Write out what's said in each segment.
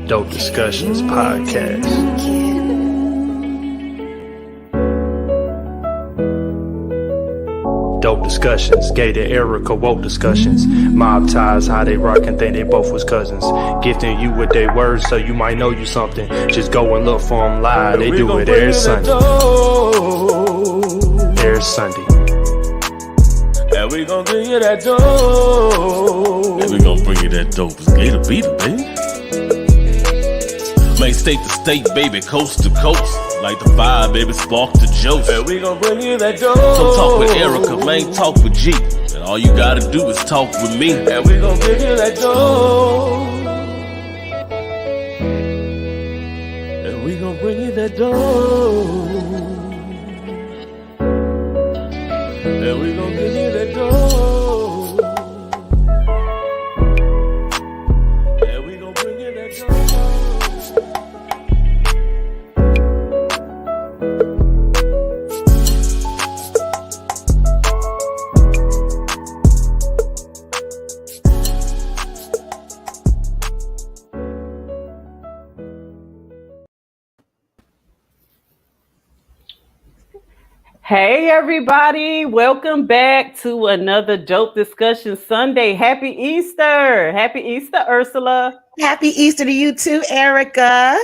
Dope Discussions Podcast. Dope discussions, Gator, Erica, woke discussions. Mob ties, how they rock and think they both was cousins. Gifting you with their words so you might know you something. Just go and look for them live, they do it every Sunday. Every Sunday. And we gon' bring you that dope. And we gon' bring you that dope. It's Gator beat it, baby. Main state to state, baby, coast to coast. Like the fire, baby, spark the jokes. And we gon' bring you that dope. Come talk with Erica, man, talk with G. And all you gotta do is talk with me. And we gon' bring you that dope. And we gon' bring you that dope. And we gon' give you that dope. And we gon' bring you that dope. Hey everybody, welcome back to another Dope Discussion Sunday. Happy Easter. Happy Easter, Ursula. Happy Easter to you too, Erica.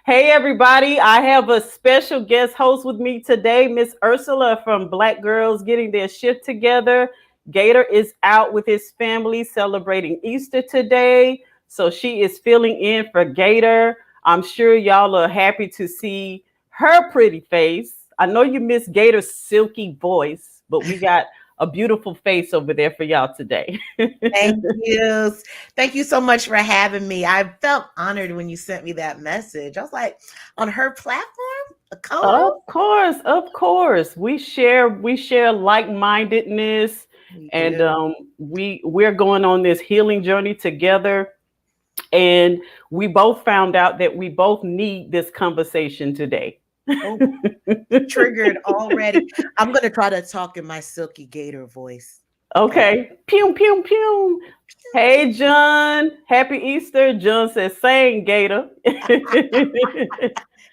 Hey everybody, I have a special guest host with me today, Miss Ursula from Black Girls Getting Their Shit Together. Gator is out with his family celebrating Easter today, so she is filling in for Gator. I'm sure y'all are happy to see her pretty face. I know you miss Gator's silky voice, but we got a beautiful face over there for y'all today. Thank you. Thank you so much for having me. I felt honored when you sent me that message. I was like, on her platform? A co-host? Of course. We share like-mindedness, and we're going on this healing journey together. And we both found out that we both need this conversation today. Oh, triggered already. I'm going to try to talk in my silky Gator voice. Okay. Pew, pew, pew. Hey, John. Happy Easter. John says, same Gator.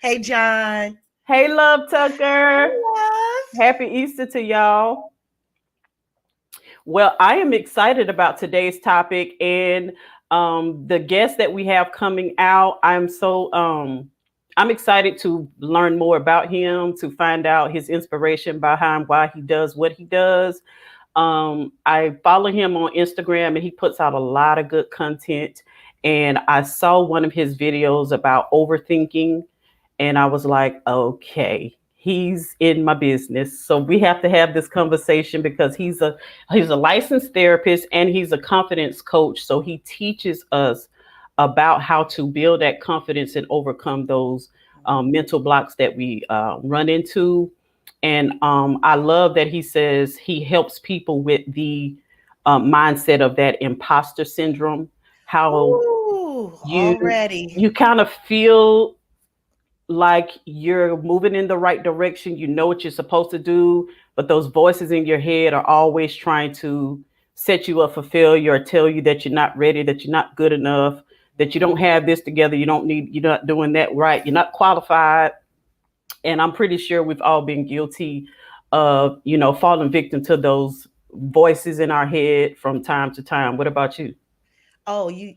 Hey, John. Hey, Love Tucker. Hey, love. Happy Easter to y'all. Well, I am excited about today's topic and the guest that we have coming out. I'm excited to learn more about him, to find out his inspiration behind why he does what he does. I follow him on Instagram and he puts out a lot of good content. and I saw one of his videos about overthinking, and I was like, okay, he's in my business. So we have to have this conversation because he's a licensed therapist and he's a confidence coach. So he teaches us about how to build that confidence and overcome those mental blocks that we run into. And I love that he says he helps people with the mindset of that imposter syndrome. How Ooh, you already. you kind of feel like you're moving in the right direction, you know what you're supposed to do, but those voices in your head are always trying to set you up for failure or tell you that you're not ready, that you're not good enough, that you don't have this together, you're not doing that right, you're not qualified. And I'm pretty sure we've all been guilty of, falling victim to those voices in our head from time to time. What about you? Oh, you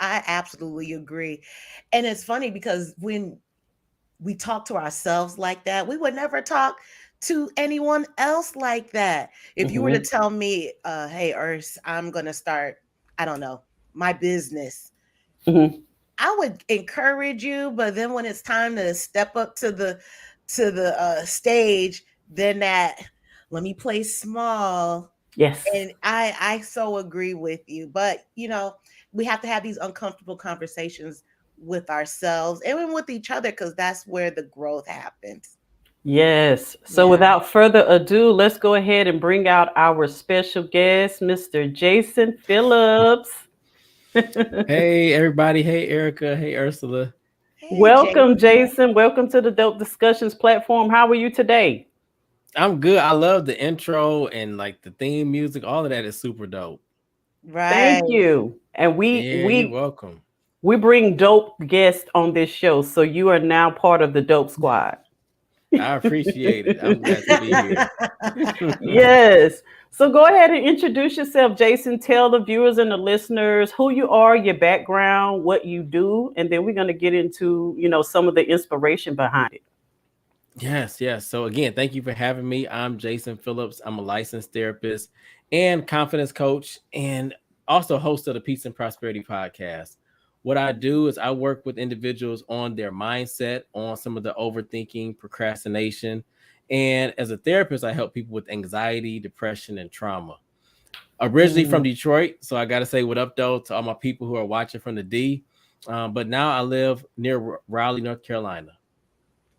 I absolutely agree. And it's funny because when we talk to ourselves like that, we would never talk to anyone else like that. If you were to Hmm. tell me, hey, Urs, I'm going to start, I don't know, my business, Hmm. I would encourage you, but then when it's time to step up to the stage, then that let me play small. Yes. And I so agree with you. But we have to have these uncomfortable conversations with ourselves and even with each other because that's where the growth happens. Yes. So Yeah. without further ado, let's go ahead and bring out our special guest, Mr. Jason Phillips. Hey everybody, hey Erica, hey Ursula. Hey, Welcome, Jason. Jason. Welcome to the Dope Discussions platform. How are you today? I'm good. I love the intro and like the theme music. All of that is super dope. Right. Thank you. And we Yeah, you're we welcome. we bring dope guests on this show, so you are now part of the Dope Squad. I appreciate it. I'm glad to be here. Yes. So go ahead and introduce yourself, Jason. Tell the viewers and the listeners who you are, your background, what you do, and then we're going to get into, some of the inspiration behind it. Yes. So again, thank you for having me. I'm Jason Phillips. I'm a licensed therapist and confidence coach and also host of the Peace and Prosperity podcast. What I do is I work with individuals on their mindset, on some of the overthinking, procrastination. And as a therapist, I help people with anxiety, depression, and trauma. Originally from Mm. Detroit, so I got to say what up, though, to all my people who are watching from the D. But now I live near Raleigh, North Carolina.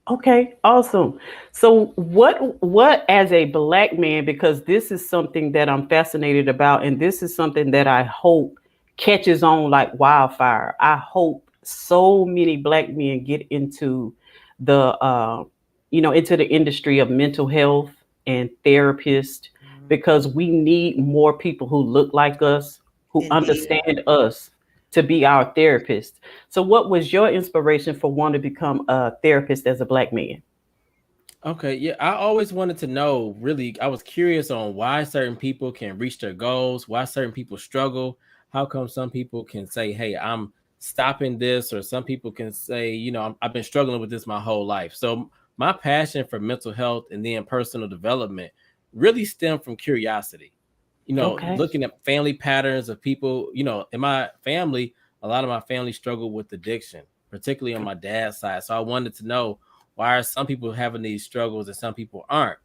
Okay, awesome. So what as a black man, because this is something that I'm fascinated about, and this is something that I hope catches on like wildfire. I hope so many black men get into the into the industry of mental health and therapists because we need more people who look like us, who Indeed. understand us to be our therapist. So, what was your inspiration for wanting to become a therapist as a black man? Okay, yeah, I always wanted to know, really, I was curious on why certain people can reach their goals, why certain people struggle. How come some people can say, hey, I'm stopping this, or some people can say, I've been struggling with this my whole life. So my passion for mental health and then personal development really stemmed from curiosity. Okay. Looking at family patterns of people, in my family, a lot of my family struggled with addiction, particularly on my dad's side. So I wanted to know, why are some people having these struggles and some people aren't?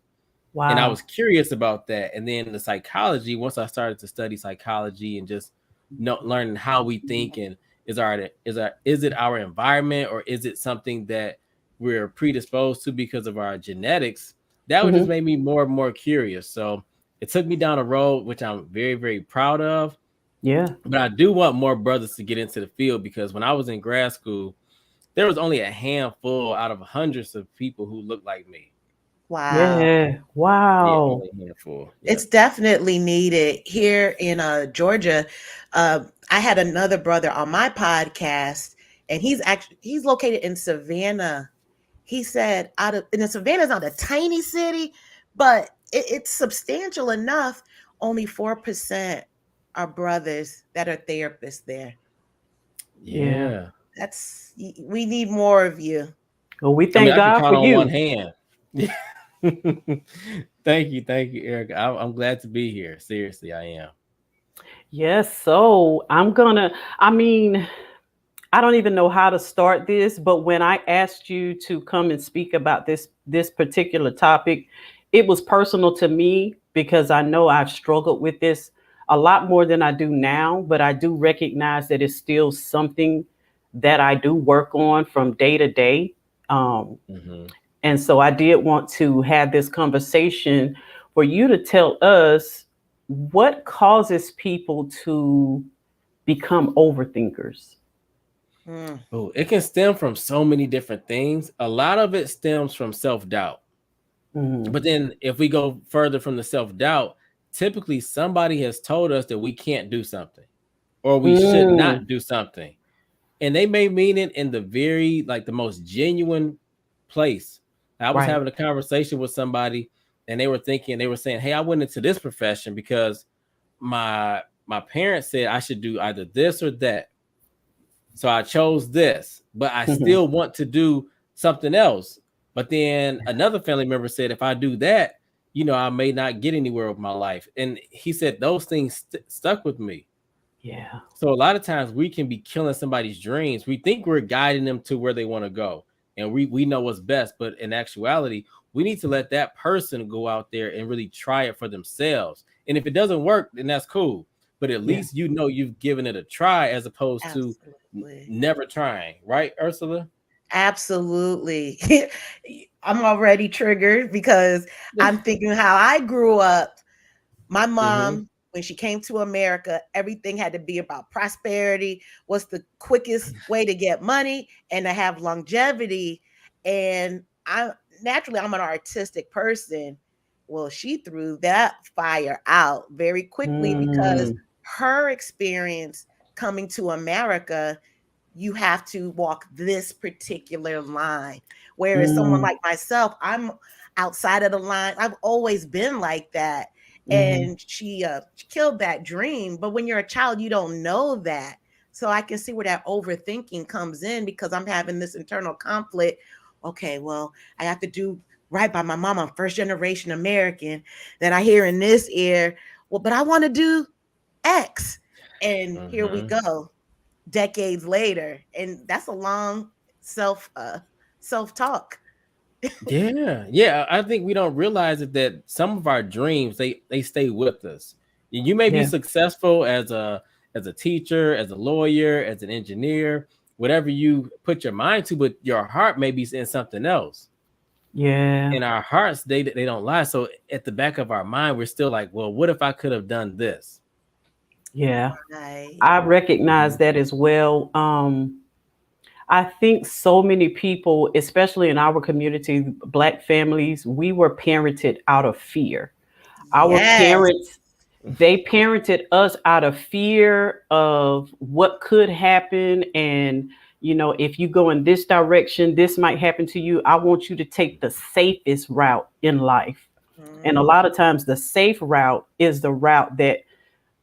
And I Wow. was curious about that. And then the psychology, once I started to study psychology and just learning how we think, and is it our environment, or is it something that we're predisposed to because of our genetics? That would just Hmm. make me more and more curious. So it took me down a road which I'm very, very proud of. Yeah. But I do want more brothers to get into the field, because when I was in grad school, there was only a handful out of hundreds of people who looked like me. Wow. Yeah. Yeah, Wow. only a handful. Yeah. It's definitely needed here in Georgia. I had another brother on my podcast, and he's located in Savannah. He said and Savannah's not a tiny city, but it's substantial enough. Only 4% are brothers that are therapists there. Yeah. Yeah. We need more of you. Well, we I mean, thank I can God count for on one you. hand. Thank you, Erica. I'm glad to be here. Seriously, I am. Yes, so I mean, I don't even know how to start this, but when I asked you to come and speak about this particular topic, it was personal to me because I know I've struggled with this a lot more than I do now, but I do recognize that it's still something that I do work on from day to day. Um, Hmm. and so I did want to have this conversation for you to tell us what causes people to become overthinkers. Mm, Oh, it can stem from so many different things. A lot of it stems from self doubt. Mhm. But then if we go further from the self doubt, typically somebody has told us that we can't do something or we should Mm, not do something. And they may mean it in the very, like, the most genuine place. I was right. having a conversation with somebody and they were saying, "Hey, I went into this profession because my parents said I should do either this or that. So I chose this, but I Mhm. still want to do something else." But then another family member said, if I do that, I may not get anywhere with my life. And he said those things stuck with me. Yeah. So a lot of times we can be killing somebody's dreams. We think we're guiding them to where they want to go, and we know what's best. But in actuality, we need to let that person go out there and really try it for themselves. And if it doesn't work, then that's cool. But at Yeah. least you've given it a try as opposed to absolutely. never trying, right, Ursula? Absolutely. I'm already triggered because I'm thinking how I grew up. My Hmm. mom, when she came to America, everything had to be about prosperity. What's the quickest way to get money and to have longevity? And I naturally I'm an artistic person. Well, she threw that fire out very quickly because Mm, her experience coming to America, you have to walk this particular line. Whereas someone mm, like myself, I'm outside of the line. I've always been like that. mm. And she killed that dream. But when you're a child, you don't know that. So I can see where that overthinking comes in because I'm having this internal conflict. Okay, well, I have to do right by my mom. I'm first generation American. Then I hear in this ear, well, but I want to do X. And here we Hmm. go decades later, and that's a long self self talk. Yeah, yeah. I think we don't realize it that some of our dreams they stay with us. You may be Yeah. successful as a teacher, as a lawyer, as an engineer, whatever you put your mind to, but your heart may be in something else. Yeah. And our hearts they don't lie. So at the back of our mind, we're still like, well, what if I could have done this? Yeah. Right. I recognize Mhm. that as well. I think so many people, especially in our community, Black families, we were parented out of fear. Our Yes. parents, they parented us out of fear of what could happen. And, if you go in this direction, this might happen to you. I want you to take the safest route in life. And a Mm, lot of times, the safe route is the route that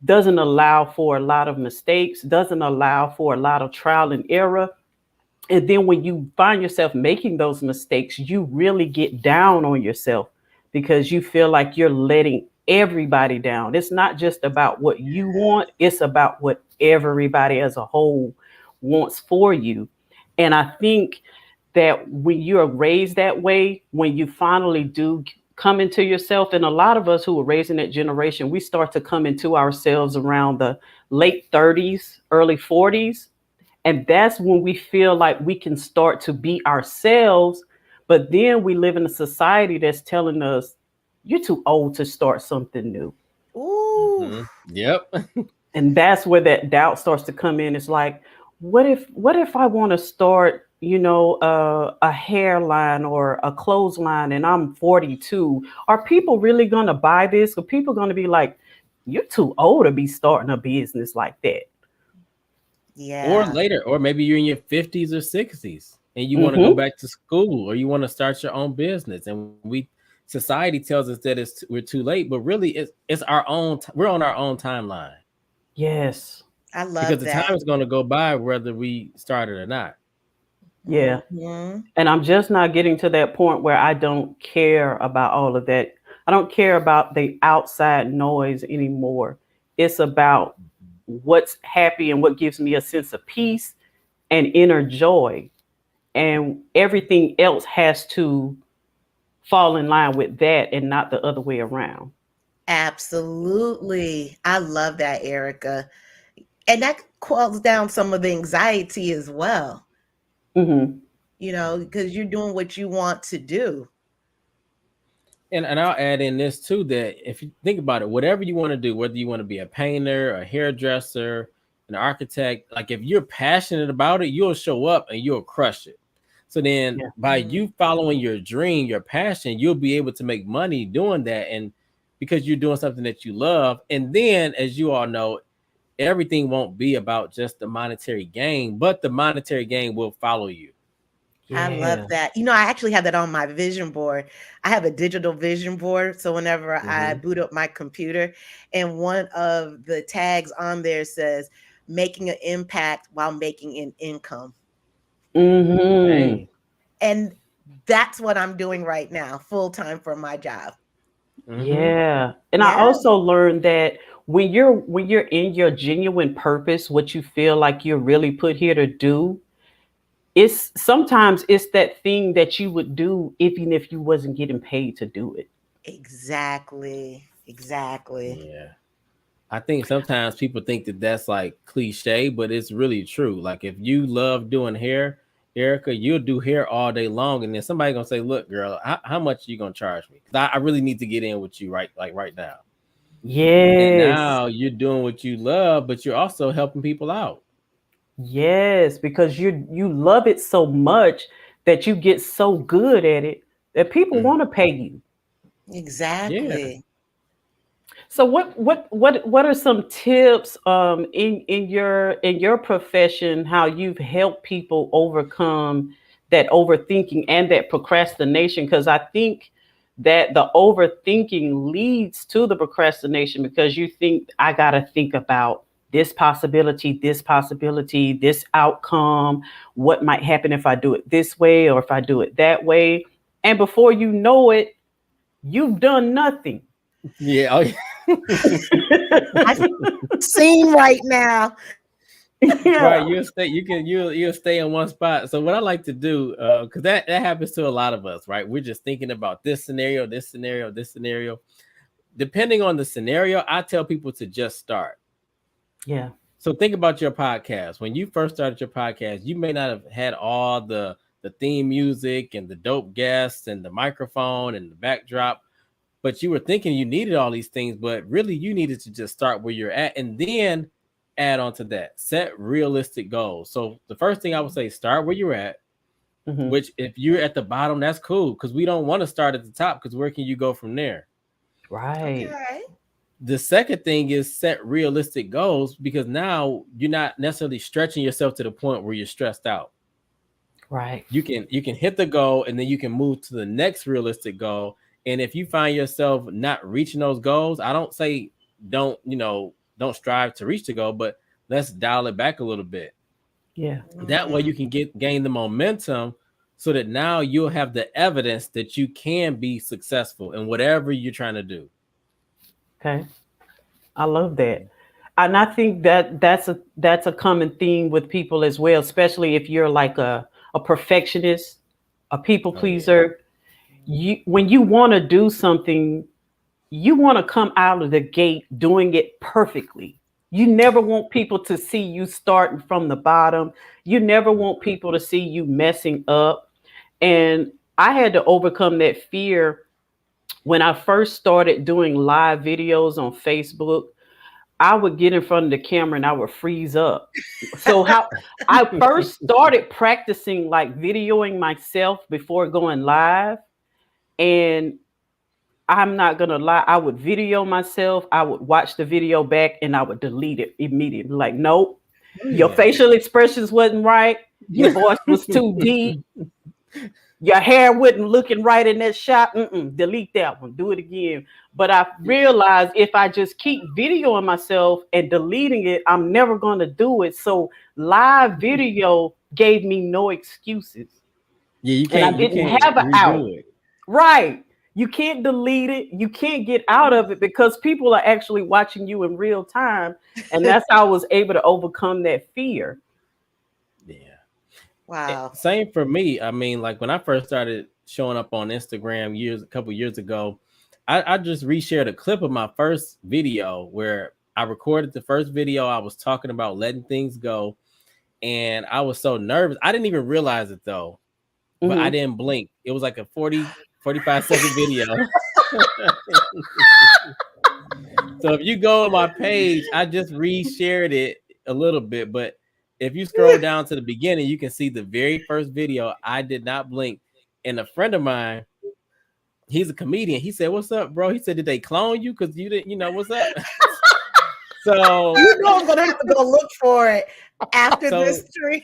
doesn't allow for a lot of mistakes, doesn't allow for a lot of trial and error. And then when you find yourself making those mistakes, you really get down on yourself because you feel like you're letting everybody down. It's not just about what you want, it's about what everybody as a whole wants for you. And I think that when you're raised that way, when you finally do come into yourself, and a lot of us who were raised in that generation, we start to come into ourselves around the late 30s, early 40s, and that's when we feel like we can start to be ourselves. But then we live in a society that's telling us, you're too old to start something new. ooh. Mhm. Yep. And that's where that doubt starts to come in. It's like, what if I want to start, a hairline or a clothesline and I'm 42? Are people really going to buy this? Are people going to be like, you're too old to be starting a business like that? Or Yeah. later, or maybe you're in your 50s or 60s and you want to go Mm-hmm. back to school or you want to start your own business. And society tells us that we're too late, but really it's our own we're on our own timeline Yes. I because love the that. time is going to go by whether we started or not. Yeah. Hmm. And I'm just not getting to that point where I don't care about all of that. I don't care about the outside noise anymore. It's about what's happy and what gives me a sense of peace and inner joy. And everything else has to fall in line with that and not the other way around. Absolutely. I love that, Erica. And that quells down some of the anxiety as well, Hmm. because you're doing what you want to do. And I'll add in this too, that if you think about it, whatever you want to do, whether you want to be a painter, a hairdresser, an architect, like if you're passionate about it, you'll show up and you'll crush it. So then Yeah. by you following your dream, your passion, you'll be able to make money doing that. And because you're doing something that you love. And then, as you all know, everything won't be about just the monetary gain, but the monetary gain will follow you. I love Yeah. that. I actually have that on my vision board. I have a digital vision board. So whenever I boot up my computer, and one of the tags on there says, making an impact while making an income. Hmm. Hey. And that's what I'm doing right now, full time for my job. Yeah. And I Yeah, also learned that when you're in your genuine purpose, what you feel like you're really put here to do, it's sometimes it's that thing that you would do even if you wasn't getting paid to do it. exactly. Exactly. Yeah. I think sometimes people think that that's like cliche, but it's really true. Like if you love doing hair, Erica, you'll do hair all day long, and then somebody gonna say, "Look, girl, how much are you gonna charge me? 'Cause I really need to get in with you right now." And Yes. now you're doing what you love, but you're also helping people out. Yes, because you love it so much that you get so good at it that people Mm. want to pay you. Yeah. Exactly. So what are some tips in your profession how you've helped people overcome that overthinking and that procrastination? Because I think that the overthinking leads to the procrastination because you think I gotta think about this possibility, this outcome, what might happen if I do it this way or if I do it that way. And before you know it, you've done nothing. Yeah. Oh, yeah. I seen right now. Right, Yeah. you'll stay. You'll stay in one spot. So what I like to do, because that happens to a lot of us, right? We're just thinking about this scenario, this scenario, this scenario. Depending on the scenario, I tell people to just start. Yeah. So think about your podcast. When you first started your podcast, you may not have had all the theme music and the dope guests and the microphone and the backdrop, but you were thinking you needed all these things, but really you needed to just start where you're at and then add on to that. Set realistic goals. So the first thing I would say, start where you're at, Hmm. which if you're at the bottom, that's cool because we don't want to start at the top because where can you go from there? Right. Okay. The second thing is set realistic goals because now you're not necessarily stretching yourself to the point where you're stressed out. Right. You can hit the goal and then you can move to the next realistic goal. And if you find yourself not reaching those goals, I don't say don't strive to reach the goal, but let's dial it back a little bit. Yeah. That way you can gain the momentum so that now you'll have the evidence that you can be successful in whatever you're trying to do. Okay. I love that. And I think that that's a common theme with people as well, especially if you're like a perfectionist, a people Oh yeah. pleaser. You when you want to do something, you want to come out of the gate doing it perfectly. You never want people to see you starting from the bottom. You never want people to see you messing up. And I had to overcome that fear when I first started doing live videos on Facebook. I would get in front of the camera and I would freeze up. So how I first started practicing like videoing myself before going live, and I'm not gonna lie, I would video myself, I would watch the video back and I would delete it immediately. Like, nope, Oh your yeah. facial expressions wasn't right, your voice was too deep, your hair wasn't looking right in that shot. Delete that one, do it again. But I realized if I just keep videoing myself and deleting it, I'm never gonna do it. So live video gave me no excuses. Yeah, you And I can't didn't have an out. redo it. Right. You can't delete it. You can't get out of it because people are actually watching you in real time. And that's how I was able to overcome that fear. Yeah. Wow. Same for me. I mean, like when I first started showing up on Instagram a couple years ago, I just reshared a clip of my first video where I recorded the first video. I was talking about letting things go, and I was so nervous. I didn't even realize it though, but I Mhm. didn't blink. It was like a 45-second video. So if you go on my page, I just reshared it a little bit, but if you scroll down to the beginning, you can see the very first video. I did not blink. And a friend of mine, he's a comedian. He said, "What's up, bro?" He said, "Did they clone you? Because you didn't, what's up?" So, You know I'm gonna have to go look for it after this so, stream.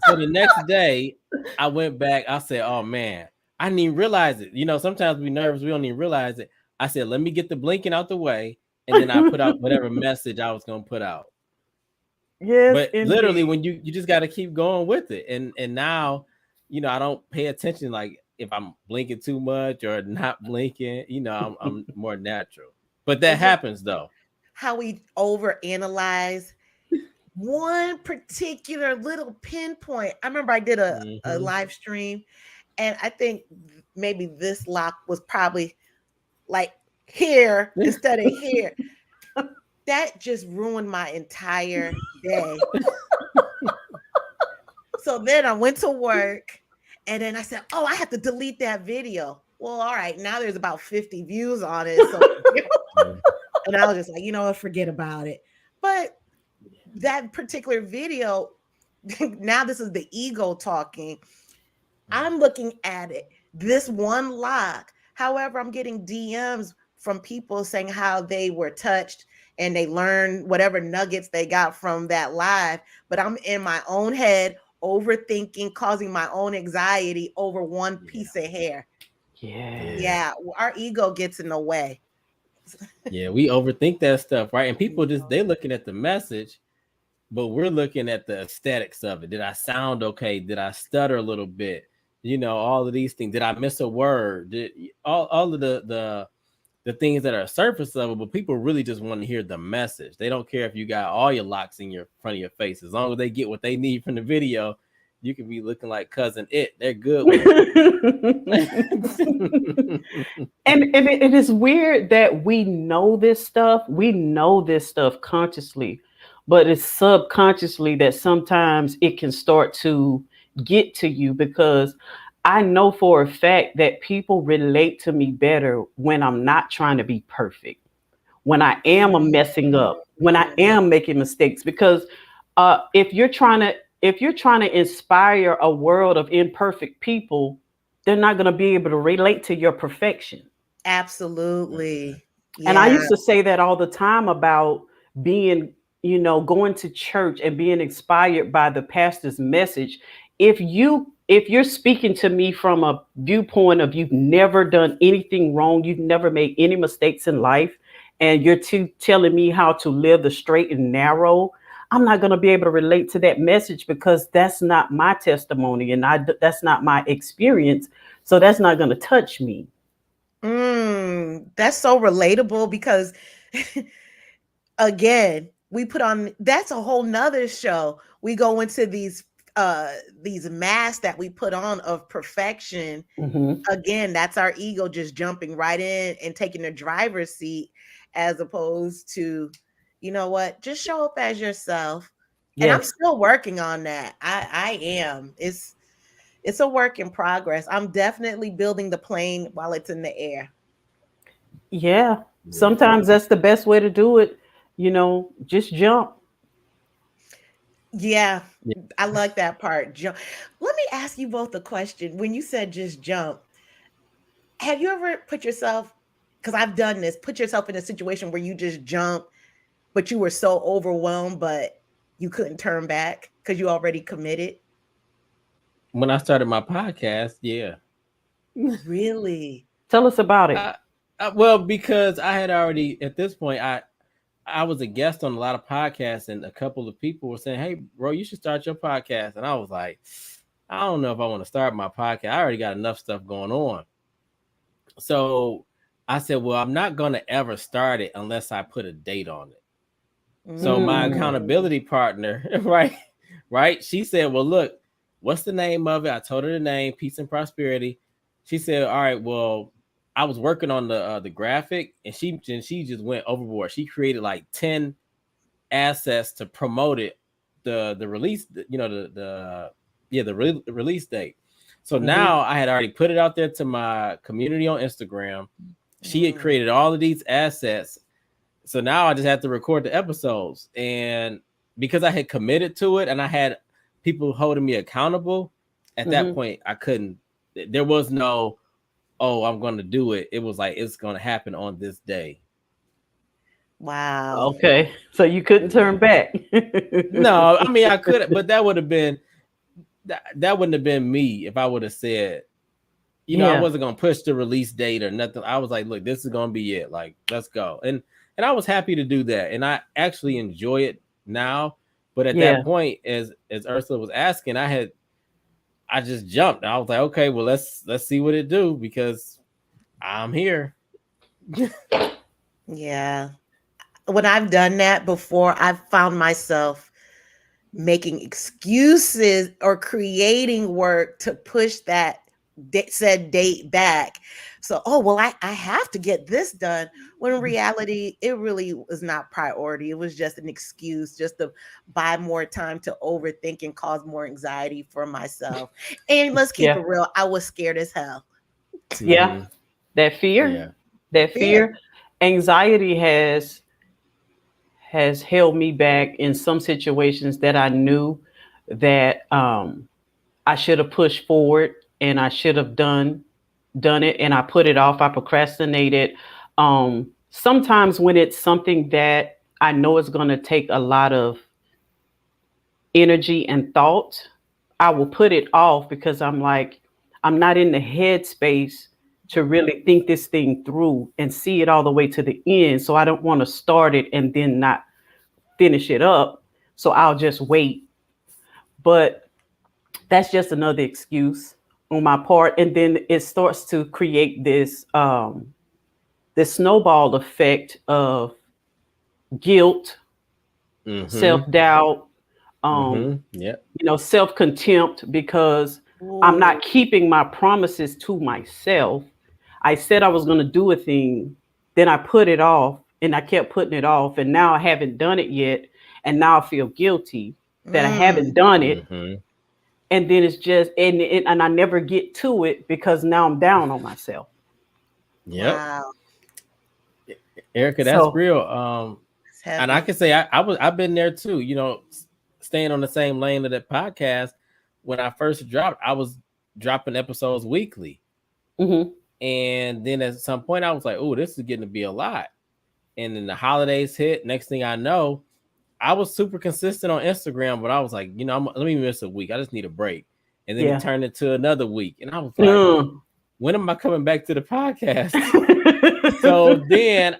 so the next day, I went back. I said, "Oh man, I didn't even realize it." Sometimes we nervous, we don't even realize it. I said, "Let me get the blinking out the way," and then I put out whatever message I was gonna put out. Yes, But literally, indeed. when you just got to keep going with it, and now, I don't pay attention like if I'm blinking too much or not blinking. I'm more natural. But that It's just happens though. how we overanalyze one particular little pinpoint. I remember I did a Hmm. live stream, and I think maybe this lock was probably like here instead of here. That just ruined my entire day. So then I went to work, and then I said, "Oh, I have to delete that video." Well, all right, now there's about 50 views on it. So, and I was just like, you know what, forget about it. But that particular video, now this is the ego talking. I'm looking at it, this one lock. However, I'm getting DMs from people saying how they were touched and they learned whatever nuggets they got from that live. But I'm in my own head, overthinking, causing my own anxiety over one Yeah, piece of hair. Yes. yeah, Yeah, our ego gets in the way. yeah. We overthink that stuff, right? And people they looking at the message, but we're looking at the aesthetics of it. Did I sound okay? Did I stutter a little bit? All of these things. Did I miss a word? Did all of the things that are surface level, but people really just want to hear the message. They don't care if you got all your locks in your front of your face. As long as they get what they need from the video, you can be looking like cousin it. They're good with it. And it is weird that we know this stuff. We know this stuff consciously, but it's subconsciously that sometimes it can start to get to you because I know for a fact that people relate to me better when I'm not trying to be perfect, when I am a messing up, when I am making mistakes. Because if you're trying to inspire a world of imperfect people, they're not going to be able to relate to your perfection. Absolutely. And I Yeah. used to say that all the time about being, going to church and being inspired by the pastor's message. If you're speaking to me from a viewpoint of you've never done anything wrong, you've never made any mistakes in life, and you're telling me how to live the straight and narrow, I'm not going to be able to relate to that message because that's not my testimony and that's not my experience. So that's not going to touch me. That's so relatable because again, we put on that's a whole nother show. We go into these masks that we put on of perfection. Hmm. Again, that's our ego just jumping right in and taking the driver's seat as opposed to, you know what, just show up as yourself. And I'm Yes. still working on that. I am. It's a work in progress. I'm definitely building the plane while it's in the air. Yeah, Yeah. sometimes that's the best way to do it. Just jump. Yeah, Yeah. I like that part. Jump. Let me ask you both a question. When you said just jump, have you ever put yourself, because I've done this, put yourself in a situation where you just jump, but you were so overwhelmed, but you couldn't turn back because you already committed? When I started my podcast, yeah. Really? Tell us about it. I, well, because I had already at this point, I was a guest on a lot of podcasts, and a couple of people were saying, "Hey, bro, you should start your podcast." And I was like, "I don't know if I want to start my podcast. I already got enough stuff going on." So I said, well, I'm not going to ever start it unless I put a date on it. So my accountability partner, right, she said, well, look, what's the name of it? I told her the name, Peace and Prosperity. She said, all right, well, I was working on the graphic, and she just went overboard. She created like 10 assets to promote it, the release, the release date. So now I had already put it out there to my community on Instagram. She had created all of these assets. So now I just have to record the episodes. And because I had committed to it and I had people holding me accountable, at that point, I couldn't, there was no, oh, I'm going to do it. It was like, it's going to happen on this day. Wow. Okay. So you couldn't turn back. No, I mean, I could, but that would have been, that wouldn't have been me if I would have said, I wasn't going to push the release date or nothing. I was like, look, this is going to be it. Like, let's go. And I was happy to do that. And I actually enjoy it now. But at that point, as Ursula was asking, I just jumped. I was like, okay, well, let's see what it do, because I'm here. Yeah. When I've done that before, I've found myself making excuses or creating work to push that said date back. So, I have to get this done. When in reality, it really was not priority. It was just an excuse just to buy more time to overthink and cause more anxiety for myself. And let's keep it real. I was scared as hell. Yeah. That fear, anxiety has held me back in some situations that I knew that I should have pushed forward and I should have done it, and I put it off. I procrastinated. Sometimes when it's something that I know is going to take a lot of energy and thought, I will put it off because I'm like, I'm not in the headspace to really think this thing through and see it all the way to the end. So I don't want to start it and then not finish it up. So I'll just wait. But that's just another excuse on my part. And then it starts to create this this snowball effect of guilt, self-doubt, self-contempt, because I'm not keeping my promises to myself. I said I was going to do a thing, then I put it off, and I kept putting it off, and now I haven't done it yet, and now I feel guilty that I haven't done it. And then it's just, and I never get to it because now I'm down on myself. Yep. Wow. Erica, that's real. And I can say I've been there too, staying on the same lane of that podcast. When I first dropped, I was dropping episodes weekly. And then at some point I was like, oh, this is getting to be a lot. And then the holidays hit. Next thing I know, I was super consistent on Instagram, but I was like, let me miss a week. I just need a break. And then it turned into another week. And I was like, when am I coming back to the podcast? So then,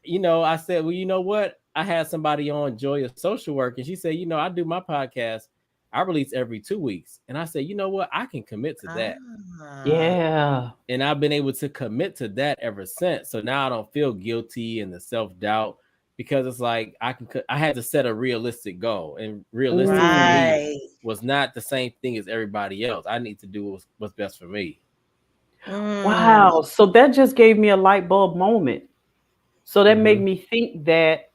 I said, well, you know what? I had somebody on Joy of Social Work, and she said, I do my podcast. I release every 2 weeks. And I said, you know what? I can commit to that. Yeah. And I've been able to commit to that ever since. So now I don't feel guilty and the self-doubt, because it's like I had to set a realistic goal, and realistic for me was not the same thing as everybody else. I need to do what's best for me. Wow. So that just gave me a light bulb moment. So that made me think that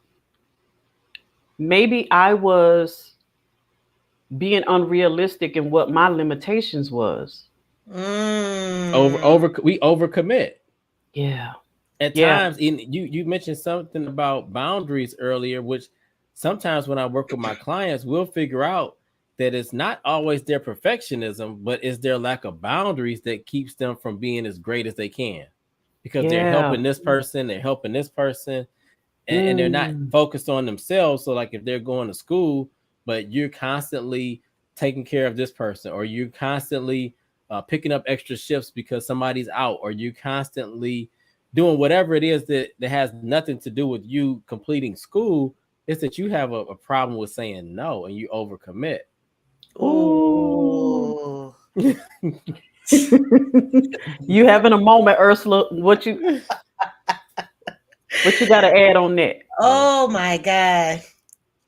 maybe I was being unrealistic in what my limitations was. We overcommit. Yeah. At times, you mentioned something about boundaries earlier, which sometimes when I work with my clients, we'll figure out that it's not always their perfectionism, but it's their lack of boundaries that keeps them from being as great as they can, because they're helping this person, and they're not focused on themselves. So like if they're going to school, but you're constantly taking care of this person, or you're constantly picking up extra shifts because somebody's out, or you constantly doing whatever it is that has nothing to do with you completing school, it's that you have a problem with saying no and you overcommit. Ooh. You having a moment, Ursula. What you got to add on that? Oh my God.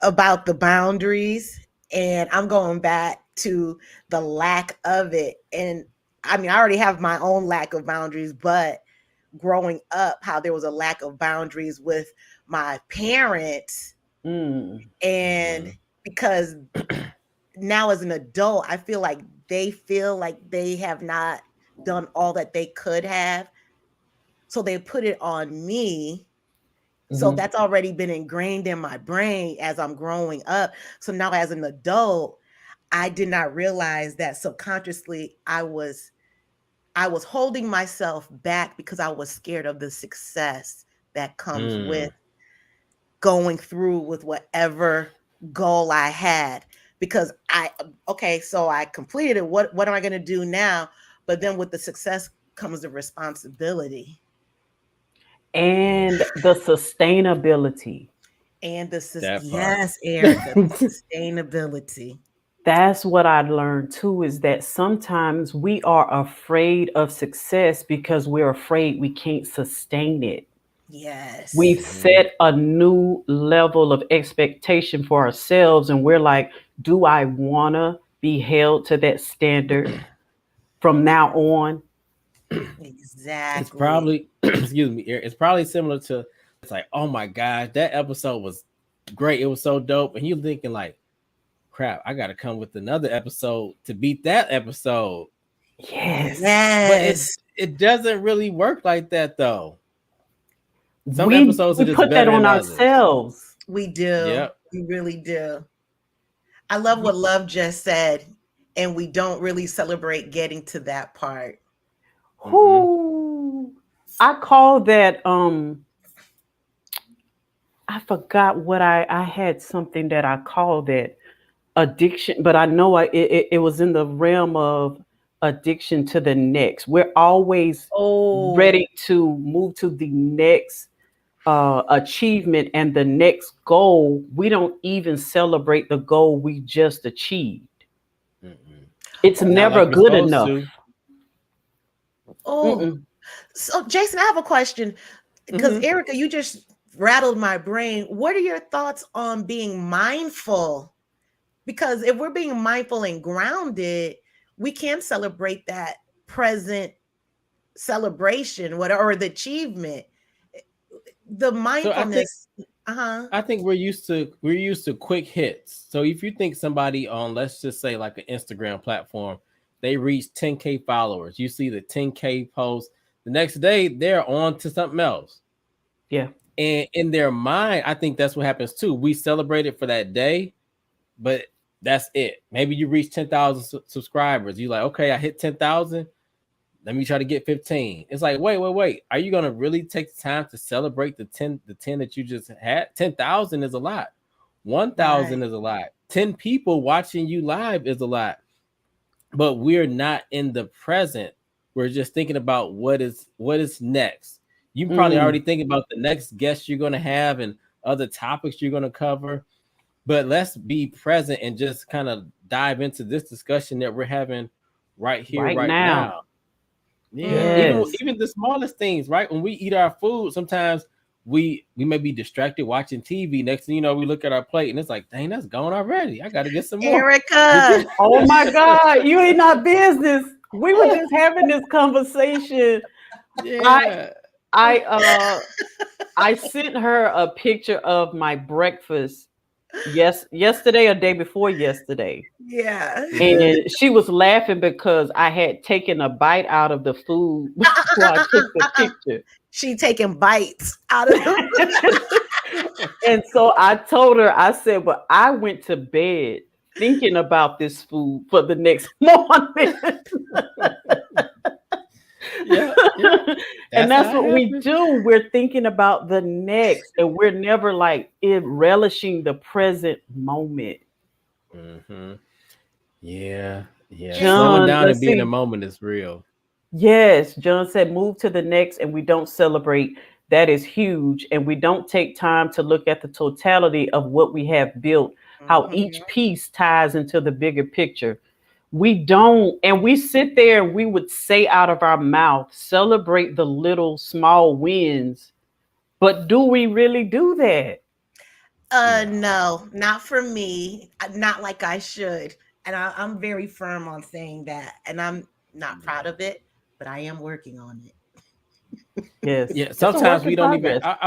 About the boundaries. And I'm going back to the lack of it. And I mean, I already have my own lack of boundaries, but growing up, how there was a lack of boundaries with my parents. Mm. And because now as an adult, I feel like they have not done all that they could have. So they put it on me. So Mhm. that's already been ingrained in my brain as I'm growing up. So now as an adult, I did not realize that subconsciously I was holding myself back because I was scared of the success that comes with going through with whatever goal I had. Because okay, so I completed it. What am I going to do now? But then with the success comes the responsibility And the sustainability. and That part. yes, Erica, the sustainability. That's what I learned too, is that sometimes we are afraid of success because we're afraid we can't sustain it. We've Yes. set a new level of expectation for ourselves, and we're like, do I want to be held to that standard from now on? It's Exactly. probably excuse me, it's probably similar to it's like, oh my gosh, that episode was great. It was so dope. And you're thinking like, crap, I gotta come with another episode to beat that episode. Yes. But it Yes. it doesn't really work like that though. Some We episodes are we just put that better on than others. ourselves. We do. Yep. We really do. I love what Love just said, and we don't really celebrate getting to that part. Mm-hmm. Who I call that I forgot what I had something that I called that addiction, but I know it was in the realm of addiction to the next. We're always Oh, ready to move to the next achievement and the next goal. We don't even celebrate the goal we just achieved. Mm-mm. It's Not never like we're good supposed enough. to. oh. Mm-mm. So, Jason, I have a question because Mhm. Erica, you just rattled my brain. What are your thoughts on being mindful? Because if we're being mindful and grounded, we can celebrate that present celebration, whatever, or the achievement. The So mindfulness. Uh-huh. I think we're used to quick hits. So if you think somebody on, let's just say, like an Instagram platform, they reach 10K followers, you see the 10K post, the next day they're on to something else. Yeah. And in their mind, I think that's what happens too. We celebrate it for that day, but that's it. Maybe you reach 10,000 subscribers. You like, okay, I hit 10,000. Let me try to get 15. It's like, wait. Are you gonna really take the time to celebrate the 10 that you just had? 10,000 is a lot. 1,000 Right. is a lot. 10 people watching you live is a lot. But we're not in the present. We're just thinking about what is next. You probably Mm. already thinking about the next guest you're gonna have and other topics you're gonna cover. But let's be present and just kind of dive into this discussion that we're having right here, Right right now. now. Yeah, even Mm. Yes. even the smallest things, right? When we eat our food, sometimes we may be distracted watching TV. Next thing you know, we look at our plate and it's like, dang, that's gone already. I got to get some more. Erica. Oh my God, you ain't not business. We were just having this conversation. I Yeah. I I sent her a picture of my breakfast yesterday or day before yesterday. Yeah. And she was laughing because I had taken a bite out of the food before I took the picture. She taking bites out of the And so I told her, I said, well, I went to bed thinking about this food for the next morning. Yeah, yeah. And That's that's how it what we happens. do. We're thinking about the next, and we're never like relishing the present moment. Hmm. Yeah, yeah. and Slowing John, down and let's being a see. moment is real. Yes, John said move to the next and we don't celebrate. That is huge. And we don't take time to look at the totality of what we have built, how Mhm. each piece ties into the bigger picture. We don't. And we sit there and we would say out of our mouth, celebrate the little small wins. But do we really do that? No, not for me. Not like I should. And I'm very firm on saying that. And I'm not proud of it, but I am working on it. Yes. Yeah, It's a work sometimes in we don't even. progress.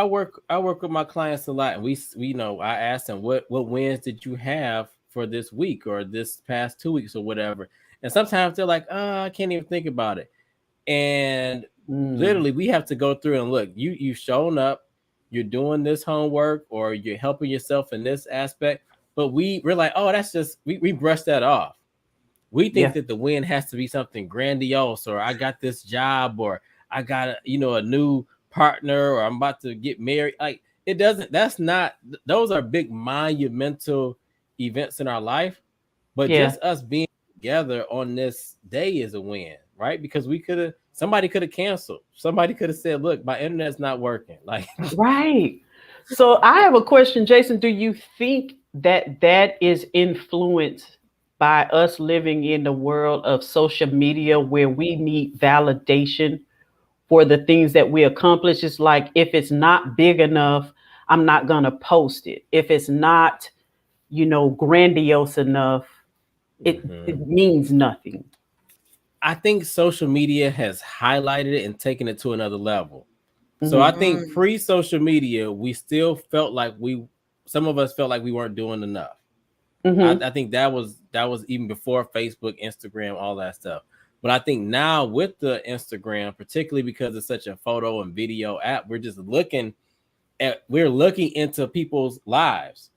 I work with my clients a lot, and we know I ask them what wins did you have for this week or this past 2 weeks or whatever, and sometimes they're like, oh, I can't even think about it, and Mm. literally we have to go through and look. You've shown up, you're doing this homework, or you're helping yourself in this aspect, but we're like, oh, that's just we brush that off. We think Yeah. that the win has to be something grandiose, or I got this job, or I got a new partner, or I'm about to get married. Like it doesn't. That's not. Those are big monumental events in our life. But Yeah. just us being together on this day is a win, right? Because somebody could have canceled. Somebody could have said, "Look, my internet's not working." Like, Right. So I have a question, Jason. Do you think that that is influenced by us living in the world of social media where we need validation for the things that we accomplish? It's like if it's not big enough, I'm not going to post it. If it's not, grandiose enough, it mhm. means nothing. I think social media has highlighted it and taken it to another level. So I Hmm. think Mm, pre-social media, we still felt like some of us felt like we weren't doing enough. Hmm. I think that was even before Facebook, Instagram, all that stuff. But I think now with the Instagram, particularly because it's such a photo and video app, we're looking into people's lives.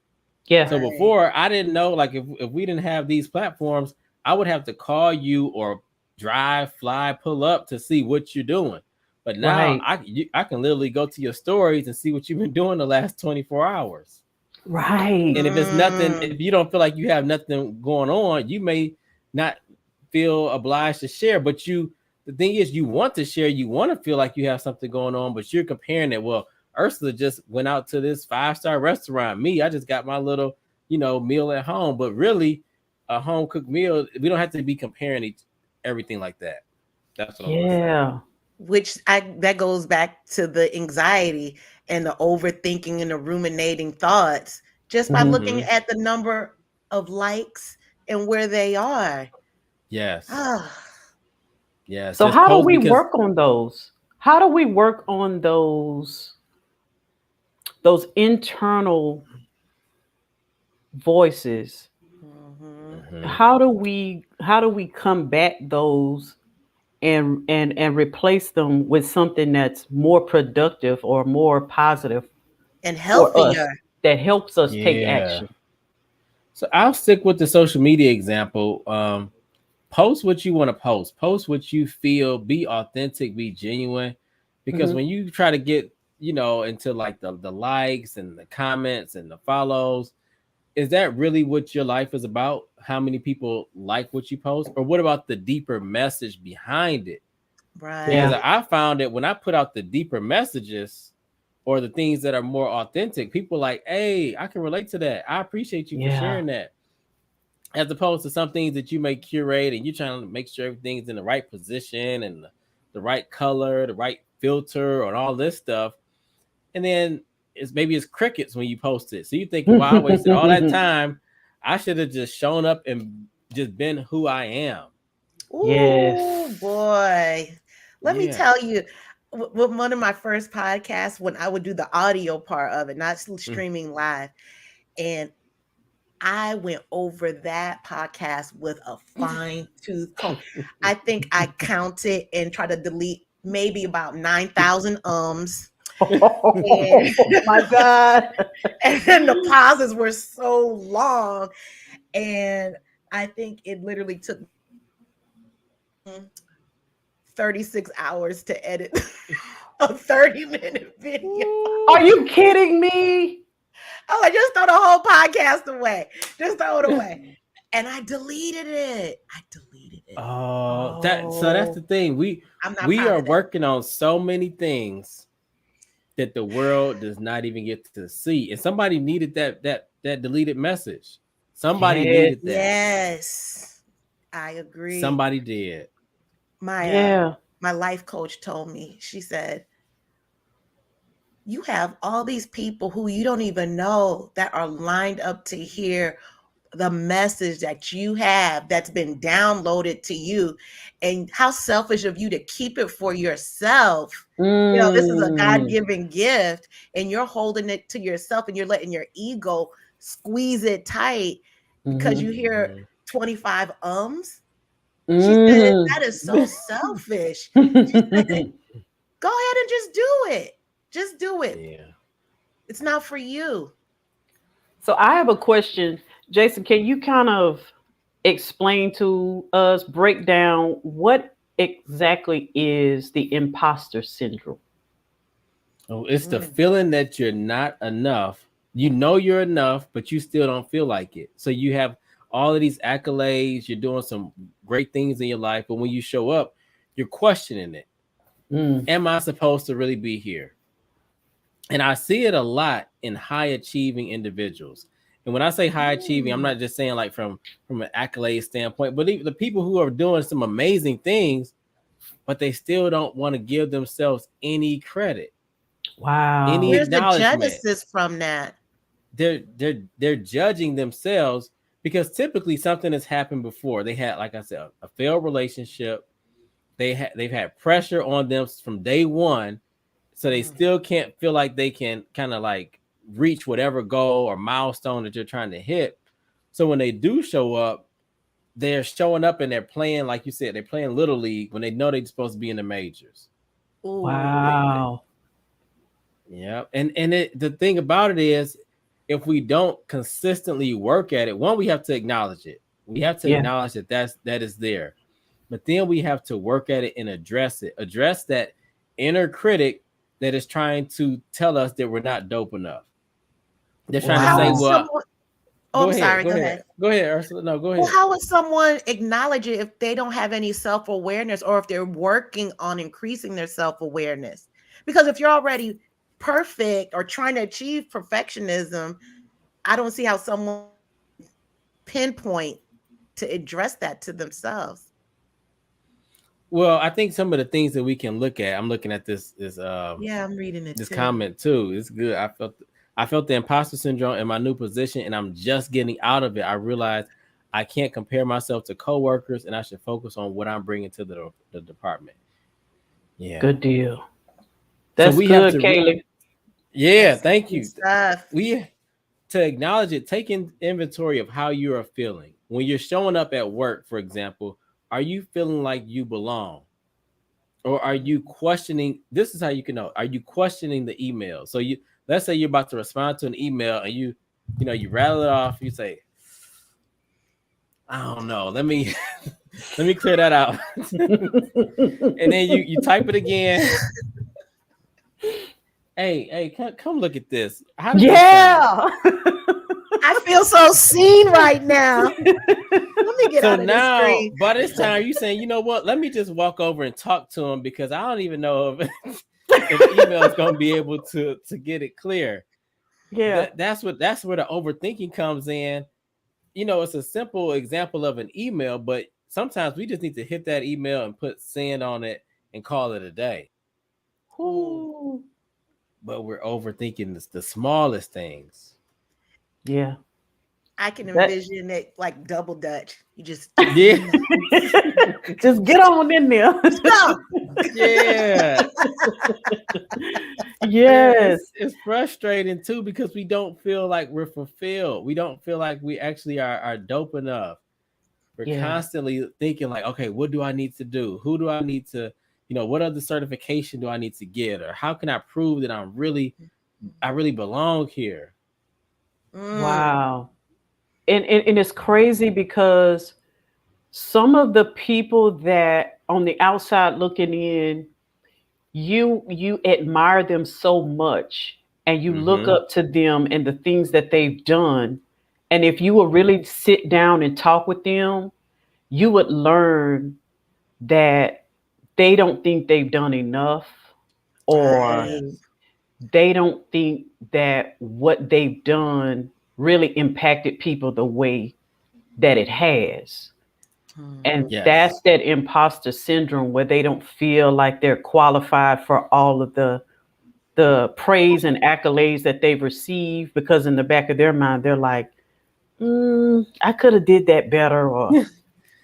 Yeah. So right. before I didn't know, like if we didn't have these platforms, I would have to call you or drive, fly, pull up to see what you're doing. But now Right. I can literally go to your stories and see what you've been doing the last 24 hours. Right. And if it's nothing, Mm, if you don't feel like you have nothing going on, you may not feel obliged to share. But the thing is, you want to share, you want to feel like you have something going on, but you're comparing it. Well, Ursula just went out to this 5-star restaurant. Me, I just got my little, meal at home. But really, a home cooked meal, we don't have to be comparing everything like that. That's what I'm gonna say. Yeah. which that goes back to the anxiety and the overthinking and the ruminating thoughts just by Hmm. looking Hmm. at the number of likes and where they are. Yes, Ah, yes. So Just how do post we because. work on those? How do we work on those internal voices? mhm. Mhm. How do we combat those and replace them with something that's more productive or more positive And for us healthier. that helps us take Yeah. action? So I'll stick with the social media example. Post what you want to post. Post what you feel. Be authentic. Be genuine. Because Hmm. when you try to get into like the likes and the comments and the follows, is that really what your life is about? How many people like what you post, or what about the deeper message behind it? Because Yeah. Right. I found that when I put out the deeper messages or the things that are more authentic, people like, hey, I can relate to that. I appreciate you for Yeah. sharing that. As opposed to some things that you may curate and you're trying to make sure everything's in the right position and the right color, the right filter, and all this stuff. And then maybe it's crickets when you post it. So you think, well, I wasted all that time. I should have just shown up and just been who I am. Oh Yes. boy. Let me Yeah. tell you, with one of my first podcasts, when I would do the audio part of it, not Mm. streaming live, and I went over that podcast with a fine tooth comb. I think I counted and tried to delete maybe about 9,000 ums. And, Oh my God. and then the pauses were so long. And I think it literally took 36 hours to edit a 30-minute video. Are you kidding me? Oh, I just throw the whole podcast away. Just throw it away. And I deleted it. I deleted it. That's the Oh, thing. We I'm not we proud are of that. working on so many things that the world does not even get to see. And somebody needed that deleted message. Somebody yes. needed that. Yes. I agree. Somebody did. My Yeah. my life coach told me, she said, you have all these people who you don't even know that are lined up to hear the message that you have that's been downloaded to you, and how selfish of you to keep it for yourself. This is a Mm. God-given gift, and you're holding it to yourself, and you're letting your ego squeeze it tight because Mhm. you hear Mhm. 25 ums. She said, Mm. that is so selfish. She said, go ahead and just do it. Just do it. Yeah. It's not for you. So I have a question, Jason. Can you kind of explain to us, break down what exactly is the imposter syndrome? Oh, it's the Mm. feeling that you're not enough. You know you're enough, but you still don't feel like it. So you have all of these accolades, you're doing some great things in your life, but when you show up, you're questioning it. Mm. Am I supposed to really be here? And I see it a lot in high achieving individuals. And when I say high achieving, I'm Mm. not just saying like from an accolade standpoint, but even the people who are doing some amazing things, but they still don't want to give themselves any credit, any Wow. Where's the acknowledgement. genesis from that? They're judging themselves because typically something has happened before. They had, like I said, a failed relationship. They've had pressure on them from day one, so they Mm. still can't feel like they can kind of like reach whatever goal or milestone that you're trying to hit. So when they do show up, they're showing up and they're playing, like you said, they're playing little league when they know they're supposed to be in the majors. Ooh. Wow. Yeah, the thing about it is, if we don't consistently work at it, one, we have to acknowledge it. We have to Yeah. acknowledge that is there, but then we have to work at it and address it. Address that inner critic that is trying to tell us that we're not dope enough. They're Well, trying to how say, would Wow. "Well, someone, oh, go I'm ahead, sorry, go go ahead, ahead. go ahead, Ursula. No, go Well, ahead." how would someone acknowledge it if they don't have any self-awareness, or if they're working on increasing their self-awareness? Because if you're already perfect or trying to achieve perfectionism, I don't see how someone pinpoint to address that to themselves. Well, I think some of the things that we can look at. I'm looking at Yeah, I'm reading it this too. comment too. It's good. I felt the imposter syndrome in my new position, and I'm just getting out of it. I realized I can't compare myself to coworkers, and I should focus on what I'm bringing to the department. Yeah. Good deal. So That's we have good, to. Kaylee. Yeah. That's Thank good you. stuff. We to acknowledge it. Taking inventory of how you are feeling when you're showing up at work. For example, are you feeling like you belong? Or are you questioning? This is how you can know. Are you questioning the email? So you, let's say you're about to respond to an email and you rattle it off. You say, I don't know. Let me let me clear that out. And then you type it again. Hey, come look at this. How does this sound? Yeah. I feel so seen right now. Let me get So out of this now, screen. by this time, you saying, you know what? Let me just walk over and talk to him because I don't even know if email is going to be able to get it clear. Yeah. That's where the overthinking comes in. It's a simple example of an email, but sometimes we just need to hit that email and put send on it and call it a day. Ooh. Ooh. But we're overthinking the smallest things. Yeah. I can That envision it like double dutch. You just Yeah, just get on in there. go. yeah, yeah. Yes. It's frustrating too because we don't feel like we're fulfilled. We don't feel like we actually are dope enough. We're Yeah. constantly thinking like, okay, what do I need to do? Who do I need to, what other certification do I need to get? Or how can I prove that I really belong here? Mm. Wow. And it's crazy because some of the people that on the outside looking in, you admire them so much and you look Mm-hmm. up to them and the things that they've done. And if you will really sit down and talk with them, you would learn that they don't think they've done enough, or Right. Yes. they don't think that what they've done really impacted people the way that it has. And Yes. that's that imposter syndrome where they don't feel like they're qualified for all of the praise and accolades that they've received, because in the back of their mind they're like, I could have did that better, or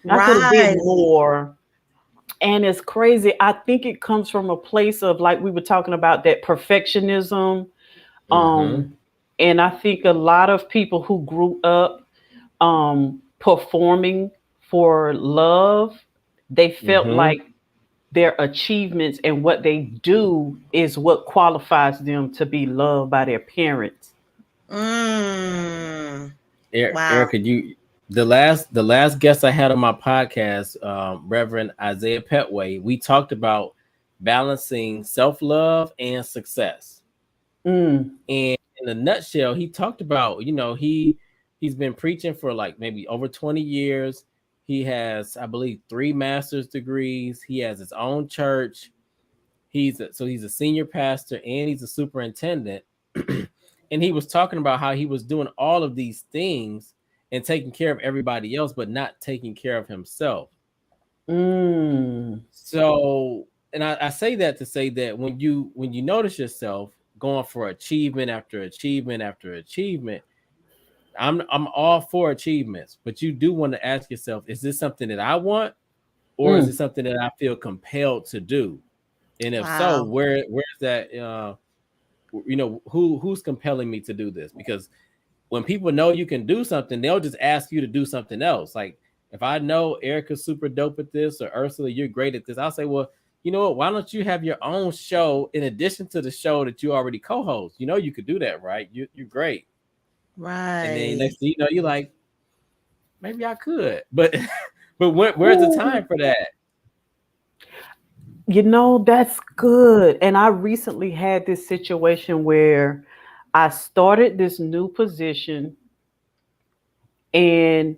I could have did Right. more. And it's crazy. I think it comes from a place of, like we were talking about, that perfectionism. Mm-hmm. Um, and I think a lot of people who grew up performing for love, they felt Mm-hmm. like their achievements and what they do is what qualifies them to be loved by their parents. Mm. Wow. Erica, the last guest I had on my podcast, Reverend Isaiah Petway, we talked about balancing self-love and success. Mm, And in a nutshell, he talked about, he's been preaching for like maybe over 20 years. He has, I believe, 3 master's degrees. He has his own church. He's a senior pastor and he's a superintendent. And he was talking about how he was doing all of these things and taking care of everybody else, but not taking care of himself. mm, So, and I say that to say that when you notice yourself going for achievement after achievement after achievement, I'm all for achievements, but you do want to ask yourself, is this something that I want, or is it mm, something that I feel compelled to do? And if so, Wow. where's that? Who's compelling me to do this? Because when people know you can do something, they'll just ask you to do something else. Like if I know Erica's super dope at this, or Ursula, you're great at this, I'll say, well, you know what? Why don't you have your own show in addition to the show that you already co-host? You know you could do that, right? You're great. And then Right. next thing you know, you're like, maybe I could, but but where's the ooh. time for that? That's good. And I recently had this situation where I started this new position, and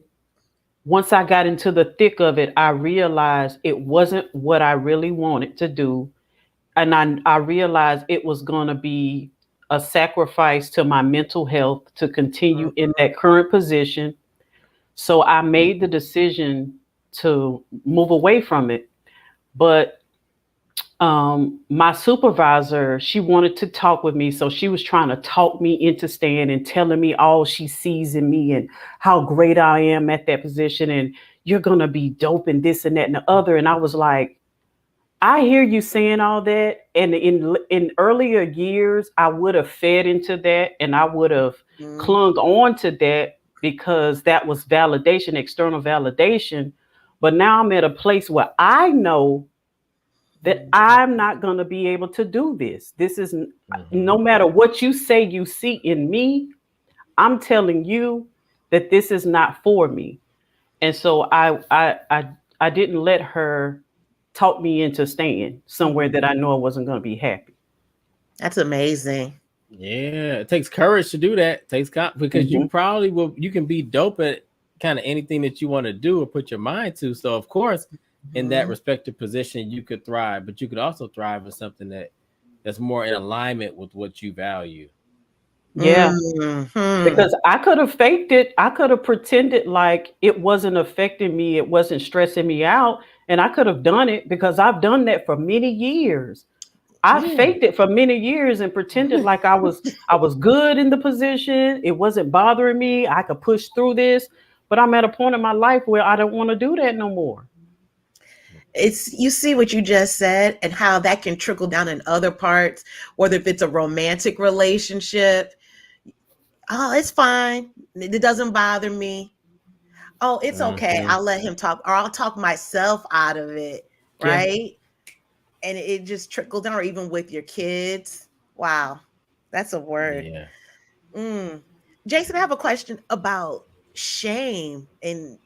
once I got into the thick of it, I realized it wasn't what I really wanted to do. And I realized it was going to be a sacrifice to my mental health to continue in that current position. So I made the decision to move away from it. But my supervisor, she wanted to talk with me. So she was trying to talk me into staying and telling me all she sees in me and how great I am at that position. And you're going to be dope and this and that and the other. And I was like, I hear you saying all that. And in earlier years, I would have fed into that and I would have Mm. clung on to that because that was validation, external validation. But now I'm at a place where I know that I'm not going to be able to do this. This is Mm-hmm. no matter what you say you see in me, I'm telling you that this is not for me. And so I didn't let her talk me into staying somewhere that I know I wasn't going to be happy. That's amazing. Yeah, it takes courage to do that. It takes because you Mhm. probably will. You can be dope at kind of anything that you want to do or put your mind to. So of course, in that Mhm. respective position, you could thrive. But you could also thrive in something that's more in alignment with what you value. Yeah, Mhm. because I could have faked it. I could have pretended like it wasn't affecting me, it wasn't stressing me out, and I could have done it because I've done that for many years. I Yeah. faked it for many years and pretended like I was good in the position. It wasn't bothering me. I could push through this, but I'm at a point in my life where I don't want to do that no more. It's you see what you just said and how that can trickle down in other parts, whether if it's a romantic relationship. Oh, it's fine. It doesn't bother me. Oh, it's okay. Mm-hmm. I'll let him talk, or I'll talk myself out of it, Yeah. right? And it just trickles down, or even with your kids. Wow, that's a word. Yeah. Mm. Jason, I have a question about shame. And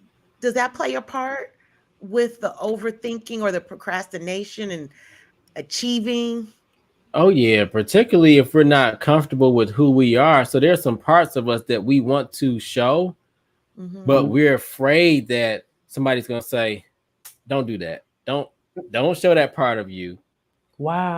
does that play a part with the overthinking or the procrastination and achieving? Oh yeah. Particularly if we're not comfortable with who we are. So there's some parts of us that we want to show, but Mm-hmm. we're afraid that somebody's gonna say, "Don't do that. Don't show that part of you."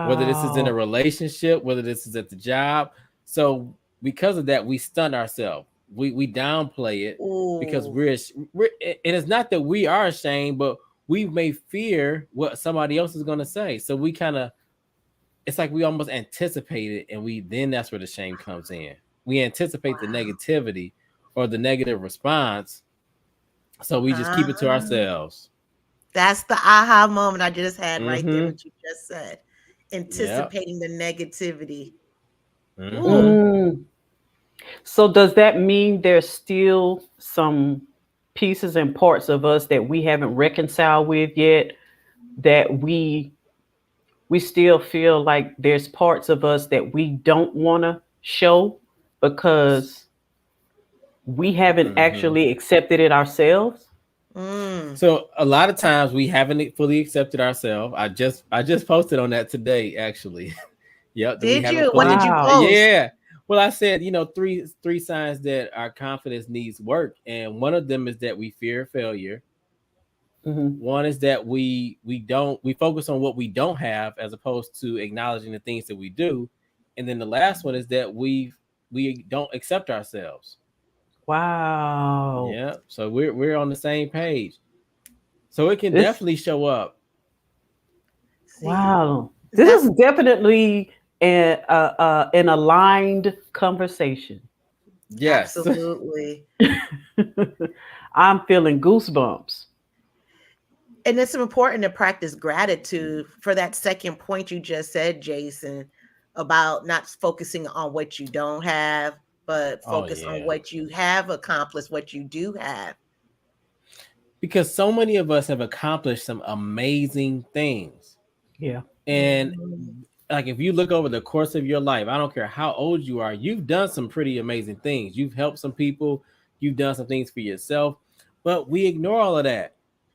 Whether this is in a Wow. relationship, whether this is at the job. So because of that, we stunt ourselves. we downplay it because Ooh. we're and it's not that we are ashamed, but we may fear what somebody else is going to say. So we kind of, it's like we almost anticipate it, and we then that's where the shame comes in. We anticipate the negativity or the negative response, so we just keep it to Ah, ourselves. that's the aha moment I just had right there, Mm-hmm. what you just said. Yep. Anticipating the negativity. Ooh. Mm-hmm. Mm. So does that mean there's still some pieces and parts of us that we haven't reconciled with yet, that we still feel like there's parts of us that we don't want to show because we haven't Mm-hmm. actually accepted it ourselves? Mm. So a lot of times we haven't fully accepted ourselves. I just posted on that today, actually. Yep, that we Did haven't you? What fully. did you Wow. post? Yeah. Well, I said, three signs that our confidence needs work, and one of them is that we fear failure. Hmm. One is that we focus on what we don't have as opposed to acknowledging the things that we do, and then the last one is that we don't accept ourselves. Wow. Yeah. So we're on the same page. So it can This definitely show up. See, wow. This that's is definitely an aligned conversation. Yes. absolutely. I'm feeling goosebumps. And it's important to practice gratitude for that second point you just said, Jason, about not focusing on what you don't have, but Oh focus on yeah. what you have accomplished, what you do have. Because so many of us have accomplished some amazing things. Yeah. And Mhm. like if you look over the course of your life, I don't care how old you are, you've done some pretty amazing things. You've helped some people, you've done some things for yourself, but we ignore all of that.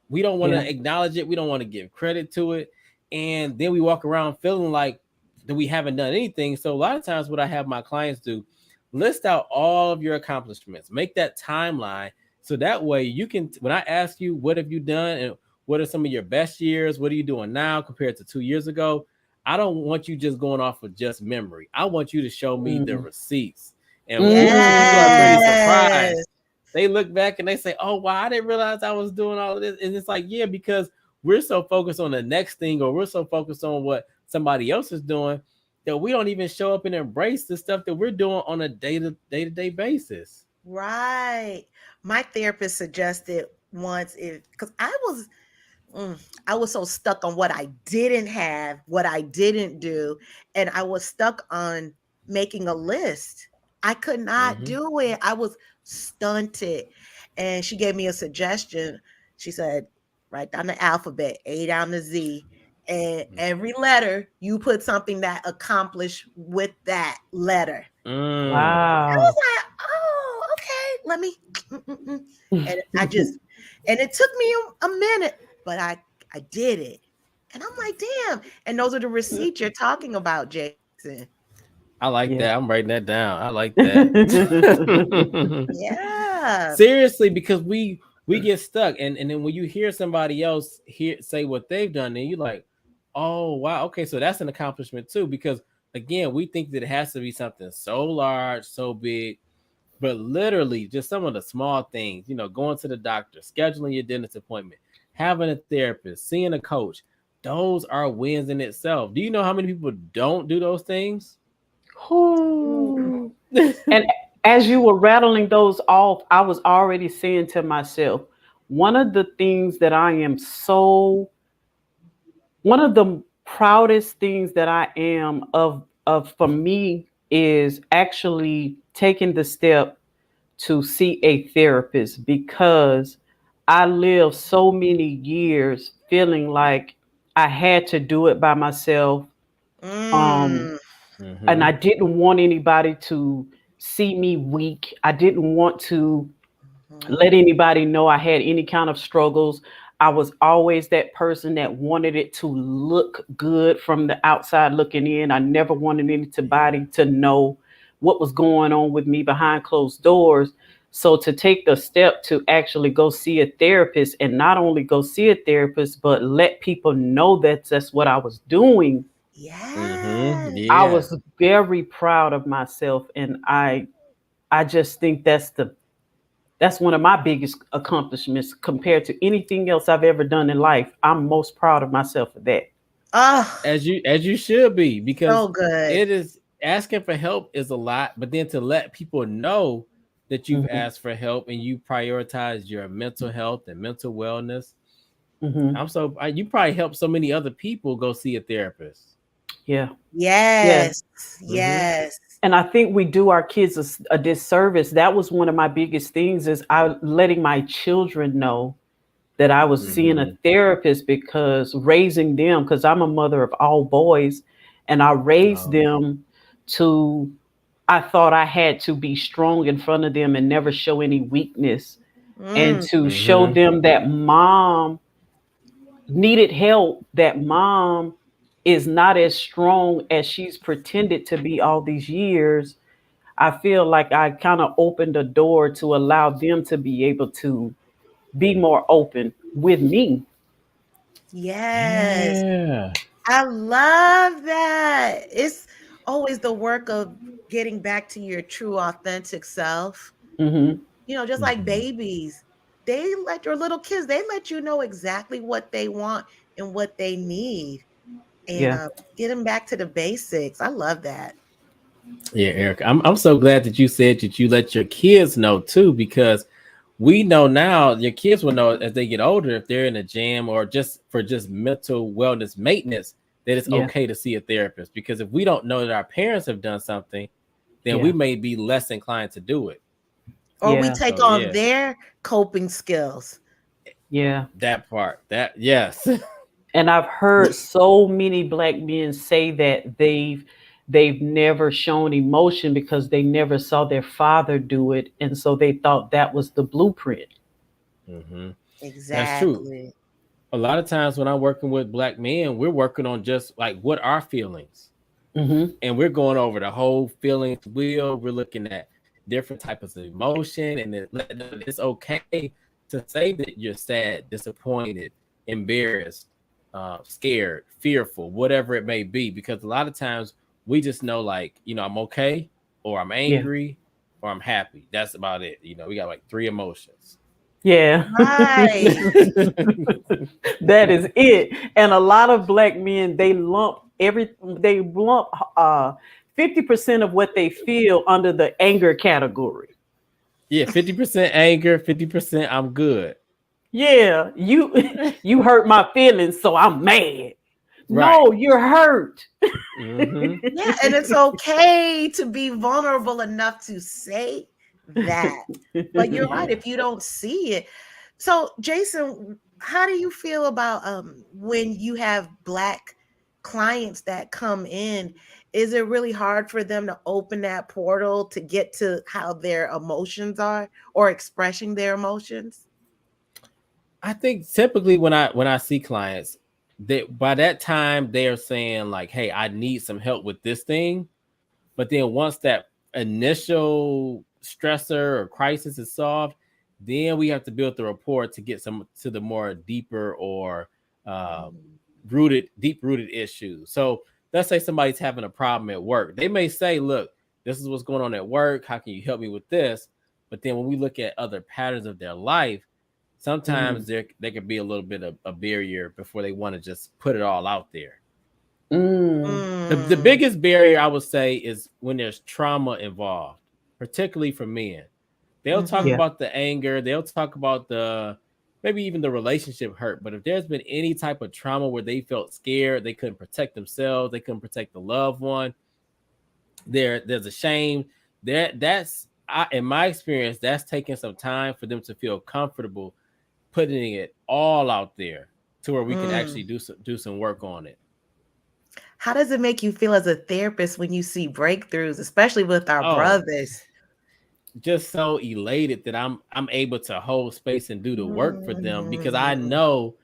We don't want Yeah. to acknowledge it, we don't want to give credit to it. And then we walk around feeling like that we haven't done anything. So a lot of times what I have my clients do, list out all of your accomplishments, make that timeline, so that way you can, when I ask you what have you done and what are some of your best years, what are you doing now compared to 2 years ago, I don't want you just going off of just memory. I want you to show me the Mm. receipts. And people are pretty Mm. Yes. surprised. They look back and they say, "Oh, wow, I didn't realize I was doing all of this." And it's like, yeah, because we're so focused on the next thing, or we're so focused on what somebody else is doing, that we don't even show up and embrace the stuff that we're doing on a day-to-day basis. Right. My therapist suggested once, if because I was so stuck on what I didn't have, what I didn't do, and I was stuck on making a list. I could not Mm-hmm. do it. I was stunted. And she gave me a suggestion. She said, write down the alphabet, A down to Z, and every letter you put something that accomplished with that letter. Mm. I was Wow. like, oh, okay, let me. And I just, and it took me a minute, but I did it. And I'm like, damn. And those are the receipts you're talking about, Jason. I like Yeah. that. I'm writing that down. I like that. Yeah. Seriously, because we get stuck, and then when you hear somebody else say what they've done, then you're like, oh wow, okay, so that's an accomplishment too. Because again, we think that it has to be something so large, so big, but literally just some of the small things, going to the doctor, scheduling your dentist appointment, having a therapist, seeing a coach, those are wins in itself. Do you know how many people don't do those things? Ooh. Ooh. And as you were rattling those off, I was already saying to myself, one of the things that I am so, one of the proudest things that I am of for me is actually taking the step to see a therapist, because I lived so many years feeling like I had to do it by myself. Um, Mm. and Mm-hmm. I didn't want anybody to see me weak. I didn't want to Mhm. let anybody know I had any kind of struggles. I was always that person that wanted it to look good from the outside looking in. I never wanted anybody to know what was going on with me behind closed doors. So to take the step to actually go see a therapist, and not only go see a therapist, but let people know that that's what I was doing, Mm-hmm. Yes. I Yeah. was very proud of myself, and I I just think that's one of my biggest accomplishments compared to anything else I've ever done in life. I'm most proud of myself for that. Oh, As you should be, because so good. it is asking for help is a lot, but then to let people know that you've Hmm. asked for help and you prioritize your mental health and mental wellness. Hmm. You probably help so many other people go see a therapist. Yeah. Yeah. Yes. Mm-hmm. Yes. And I think we do our kids a disservice. That was one of my biggest things is I letting my children know that I was seeing a Mm-hmm. therapist because raising them, because I'm a mother of all boys, and I raised Oh. them to, I thought I had to be strong in front of them and never show any weakness, and Mm, to show Mm-hmm. them that mom needed help, that mom is not as strong as she's pretended to be all these years. I feel like I kind of opened a door to allow them to be able to be more open with me. yes. Yeah. I love that. It's always the work of getting back to your true, authentic self. Hmm. Just like Mm-hmm. babies, they let your little kids, they let you know exactly what they want and what they need, and Yeah. get them back to the basics. I love that. Yeah, Eric. I'm so glad that you said that you let your kids know too, because we know now your kids will know as they get older if they're in a jam or just mental wellness maintenance that it's Yeah. okay to see a therapist. Because if we don't know that our parents have done something, then we Yeah. may be less inclined to do it. Or we Yeah. take So on yeah, their coping skills. Yeah. that part. That yes. And I've heard so many black men say that they've never shown emotion because they never saw their father do it, and so they thought that was the blueprint. Hmm. That's true. Exactly. A lot of times when I'm working with black men, we're working on just like what are feelings, Hmm. and we're going over the whole feelings wheel. We're looking at different types of emotion, and letting them it's okay to say that you're sad, disappointed, embarrassed, scared, fearful, whatever it may be. Because a lot of times we just know, like, I'm okay, or I'm Yeah. angry, or I'm happy. That's about it. We got like three emotions. Yeah. Right. That is it. And a lot of black men, they lump 50% of what they feel under the anger category. Yeah, 50% anger, 50% I'm good. Yeah, you you hurt my feelings, so I'm mad. Right. No, you're hurt. Mm-hmm. Yeah, and it's okay to be vulnerable enough to say that. But you're right, Yeah. if you don't see it. So, Jason, how do you feel about when you have black clients that come in? Is it really hard for them to open that portal to get to how their emotions are or expressing their emotions? I think typically when I see clients, that by that time they are saying like, "Hey, I need some help with this thing." But then once that initial stressor or crisis is solved, then we have to build the rapport to get some to the more deeper or uh, Mm, deep rooted issues. So let's say somebody's having a problem at work. They may say, "Look, this is what's going on at work. How can you help me with this?" But then when we look at other patterns of their life, sometimes Mm, there could be a little bit of a barrier before they want to just put it all out there. mm, The mm, biggest barrier I would say is when there's trauma involved, particularly for men. They'll talk mhm, yeah. about the anger, they'll talk about the maybe even the relationship hurt. But if there's been any type of trauma where they felt scared, they couldn't protect themselves, they couldn't protect the loved one, there's a shame. In my experience, that's taking some time for them to feel comfortable putting it all out there to where we can actually mm. do some work on it. How does it make you feel as a therapist when you see breakthroughs, especially with our Oh, brothers? just so elated that I'm able to hold space and do the work for them, because I Mm. know,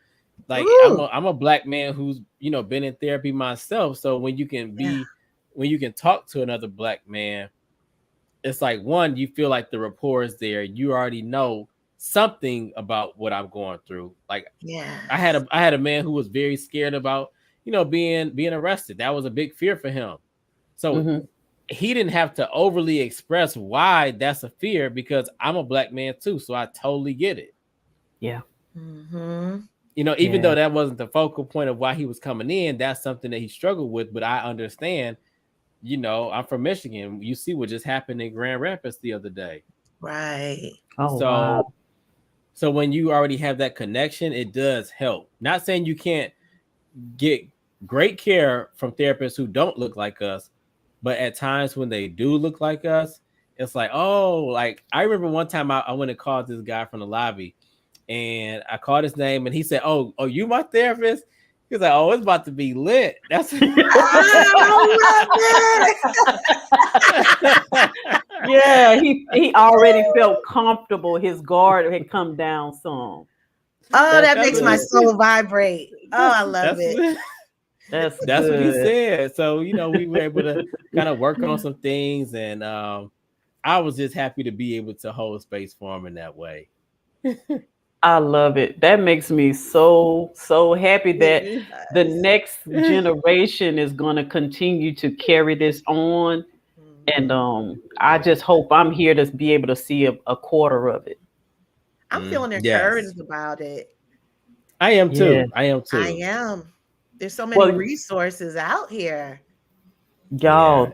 like, I'm Ooh, a black man who's been in therapy myself. So yeah, when you can talk to another black man, it's like, one, you feel like the rapport is there. You already know something about what I'm going through. Like, yes. I had a man who was very scared about being arrested. That was a big fear for him. So Hmm. he didn't have to overly express why that's a fear, because I'm a black man too, so I totally get it. Yeah. Mm-hmm. You know, even Yeah. though that wasn't the focal point of why he was coming in, that's something that he struggled with. But I understand, you know, I'm from Michigan. You see what just happened in Grand Rapids the other day. Right. Oh So, wow. so when you already have that connection, it does help. Not saying you can't get great care from therapists who don't look like us, but at times when they do look like us, it's like, oh, like I remember one time I went and called this guy from the lobby, and I called his name, and he said, "Oh, you my therapist?" He was like, "Oh, it's about to be lit." That's I love it. Yeah, he already felt comfortable. His guard had come down some. Oh, that that's makes what my he, soul vibrate. Oh, I love that's it. That's that's what he good. said. So, you know, we were able to kind of work on some things, and I was just happy to be able to hold space for him in that way. I love it. That makes me so happy that the next generation is going to continue to carry this on. And Mhm. I just hope I'm here to be able to see a quarter of it. I'm feeling Yes, encouraged about it. I am Yeah. too. I am I too. am. There's so many Well, resources out here. Yeah. y'all,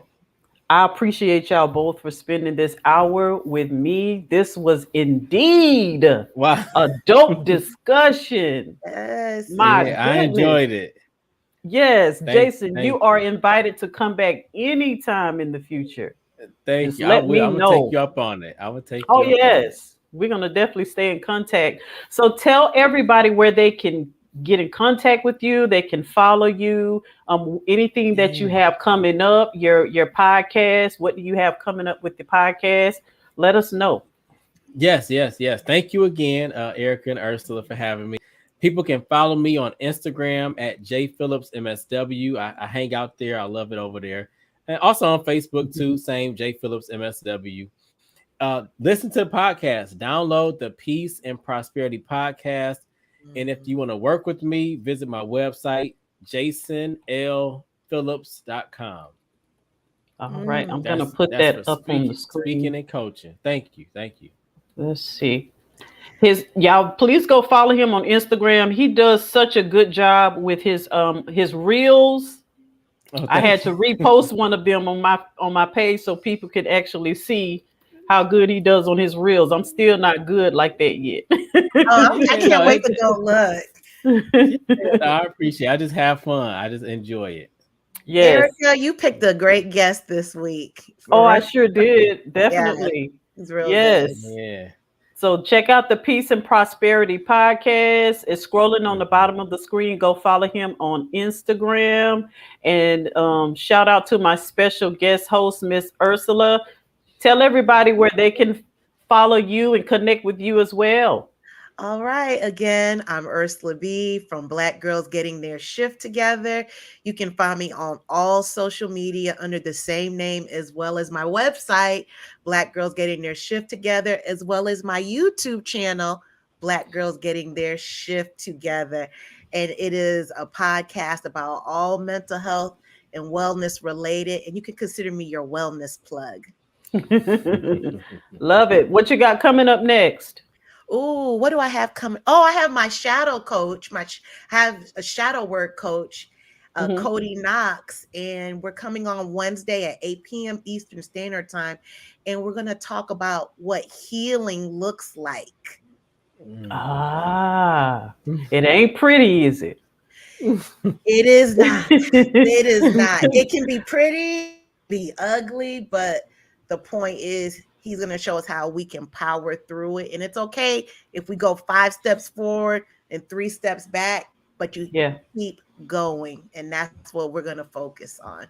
I appreciate y'all both for spending this hour with me. This was indeed Wow. a dope discussion. Yes. My Yeah, I goodness. enjoyed it. Yes, Jason, you Thank are you. invited to come back anytime in the future. Thank Just you. I let will. me I'm gonna take know. you up on it. I will take Oh, you up on it. yes. We're going to definitely stay in contact. So tell everybody where they can get in contact with you. They can follow you. Anything that you Yeah. have coming up, your podcast, what do you have coming up with the podcast? Let us know. Yes. Thank you again, Erica and Ursula, for having me. People can follow me on Instagram at jphillipsmsw. I hang out there. I love it over there. And also on Facebook too, same jphillipsmsw. Listen to the podcast, download the Peace and Prosperity podcast. And if Mhm. you want to work with me, visit my website, jasonlphillips.com. All right. I'm Mm. going to put That's for that up on the speaking screen. and coaching. Thank you. Let's see. His y'all please go follow him on Instagram. He does such a good job with his reels. Oh, I had thank to you. repost one of them on my page so people could actually see how good he does on his reels. I'm still not good like that yet. Oh, I Yeah, no, can't wait to go look. yeah, no, I appreciate it. I just have fun. I just enjoy it. Yes. Erica, you picked a great guest this week. Oh, For I real. sure did. Yeah, Definitely. it's real good. Yes. Yeah. So check out the Peace and Prosperity podcast. It's scrolling on the Mhm. bottom of the screen. Go follow him on Instagram. And shout out to my special guest host, Miss Ursula. Tell everybody where they can follow you and connect with you as well. All right. Again, I'm Ursula B from Black Girls Getting Their Shift Together. You can find me on all social media under the same name, as well as my website, Black Girls Getting Their Shift Together, as well as my YouTube channel, Black Girls Getting Their Shift Together. And it is a podcast about all mental health and wellness related. And you can consider me your wellness plug. Love it. What you got coming up next? Oh, what do I have coming? Oh, I have my shadow coach. I have a shadow work coach, Mhm. Cody Knox, and we're coming on Wednesday at 8 p.m. Eastern Standard Time, and we're going to talk about what healing looks like. Ah, it ain't pretty, is it? It is not. It is not. It can be pretty, be ugly, but the point is he's going to show us how we can power through it. And it's okay if we go 5 steps forward and 3 steps back, but you Yeah. keep going. And that's what we're going to focus on.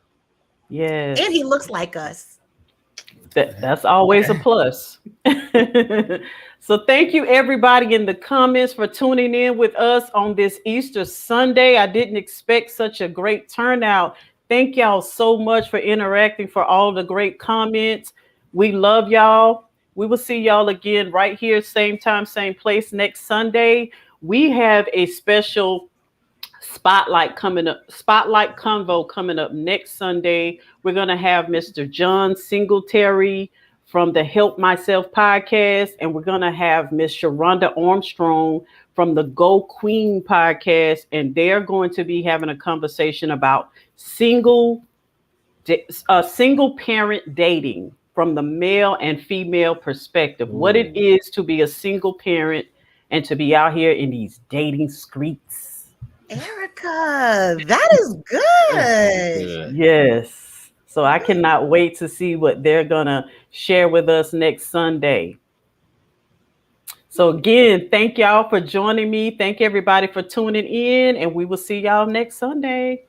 Yes. And he looks like us. That's always a plus. So thank you everybody in the comments for tuning in with us on this Easter Sunday. I didn't expect such a great turnout. Thank y'all so much for interacting, for all the great comments. We love y'all. We will see y'all again right here, same time, same place next Sunday. We have a special Spotlight Convo coming up next Sunday. We're going to have Mr. John Singletary from the Help Myself podcast, and we're going to have Miss Sharonda Armstrong from the Go Queen podcast, and they're going to be having a conversation about single parent dating from the male and female perspective. What it is to be a single parent and to be out here in these dating streets. Erica, that is good. Yes. So I cannot wait to see what they're going to share with us next Sunday. So again, thank y'all for joining me. Thank everybody for tuning in, and we will see y'all next Sunday.